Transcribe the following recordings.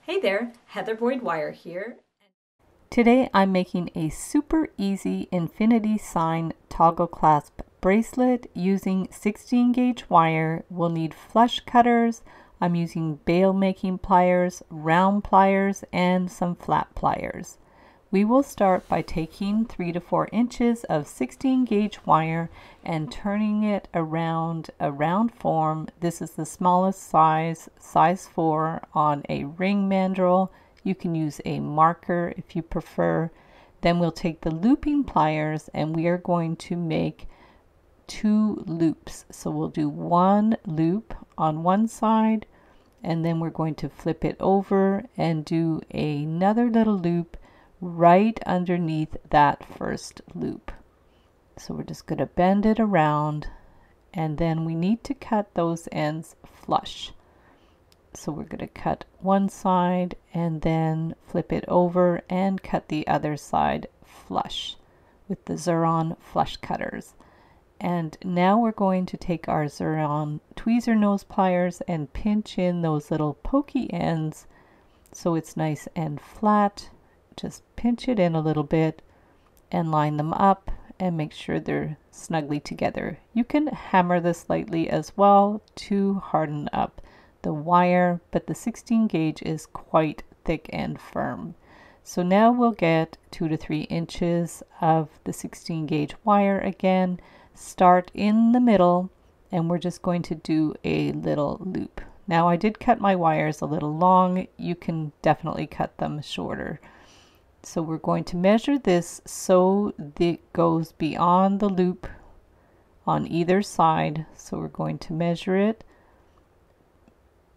Hey there, Heather Boyd Wire here. Today I'm making a super easy infinity sign toggle clasp bracelet using 16 gauge wire. We'll need flush cutters. I'm using bail making pliers, round pliers, and some flat pliers. We will start by taking 3 to 4 inches of 16 gauge wire and turning it around a round form. This is the smallest size, size 4, on a ring mandrel. You can use a marker if you prefer. Then we'll take the looping pliers and we are going to make 2 loops. So we'll do 1 loop on one side and then we're going to flip it over and do another little loop right underneath that first loop. So we're just going to bend it around and then we need to cut those ends flush. So we're going to cut one side and then flip it over and cut the other side flush with the Xuron flush cutters. And now we're going to take our Xuron tweezer nose pliers and pinch in those little pokey ends so it's nice and flat. Just pinch it in a little bit and line them up and make sure they're snugly together. You can hammer this lightly as well to harden up the wire, but the 16 gauge is quite thick and firm. So now we'll get 2 to 3 inches of the 16 gauge wire again, start in the middle, and we're just going to do a little loop. Now I did cut my wires a little long. You can definitely cut them shorter. So we're going to measure this so it goes beyond the loop on either side. So we're going to measure it.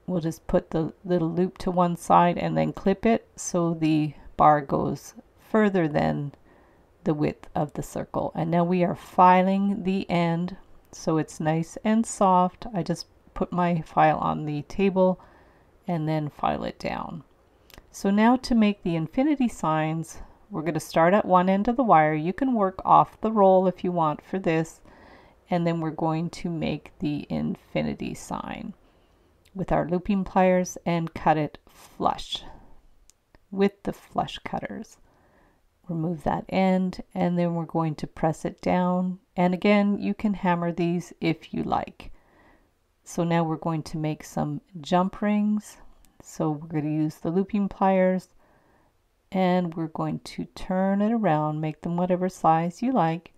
We'll just put the little loop to one side and then clip it so the bar goes further than the width of the circle. And now we are filing the end so it's nice and soft. I just put my file on the table and then file it down. So now to make the infinity signs, we're going to start at one end of the wire. You can work off the roll if you want for this. And then we're going to make the infinity sign with our looping pliers and cut it flush with the flush cutters. Remove that end and then we're going to press it down. And again, you can hammer these if you like. So now we're going to make some jump rings. So we're going to use the looping pliers and we're going to turn it around, make them whatever size you like,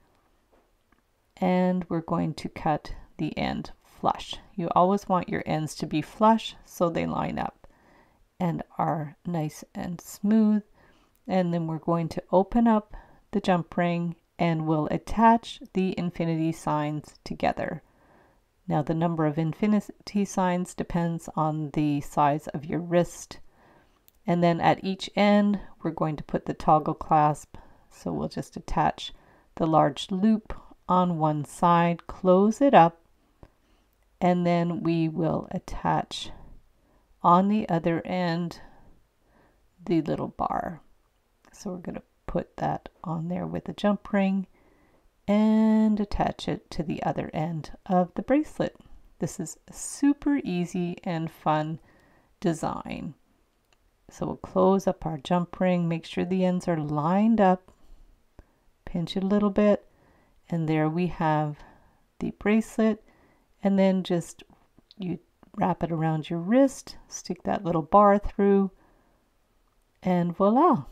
and we're going to cut the end flush. You always want your ends to be flush so they line up and are nice and smooth. And then we're going to open up the jump ring and we'll attach the infinity signs together. Now the number of infinity signs depends on the size of your wrist. And then at each end, we're going to put the toggle clasp. So we'll just attach the large loop on one side, close it up, and then we will attach on the other end the little bar. So we're going to put that on there with a jump ring and attach it to the other end of the bracelet. This is a super easy and fun design. So we'll close up our jump ring, make sure the ends are lined up, pinch it a little bit, and there we have the bracelet. And then just you wrap it around your wrist, stick that little bar through, and voila!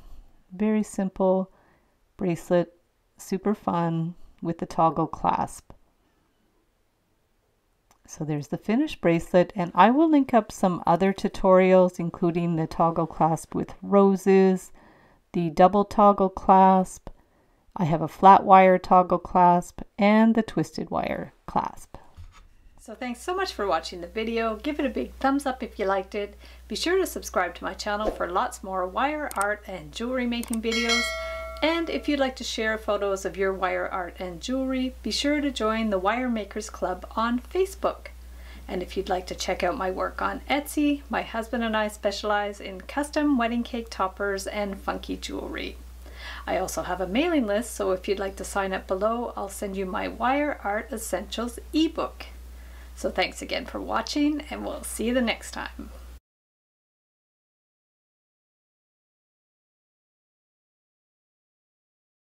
Very simple bracelet, super fun with the toggle clasp. So there's the finished bracelet, and I will link up some other tutorials including the toggle clasp with roses, the double toggle clasp, I have a flat wire toggle clasp, and the twisted wire clasp. So thanks so much for watching the video. Give it a big thumbs up if you liked it. Be sure to subscribe to my channel for lots more wire art and jewelry making videos. And if you'd like to share photos of your wire art and jewelry, be sure to join the Wire Makers Club on Facebook. And if you'd like to check out my work on Etsy, my husband and I specialize in custom wedding cake toppers and funky jewelry. I also have a mailing list, so if you'd like to sign up below, I'll send you my Wire Art Essentials ebook. So thanks again for watching, and we'll see you the next time.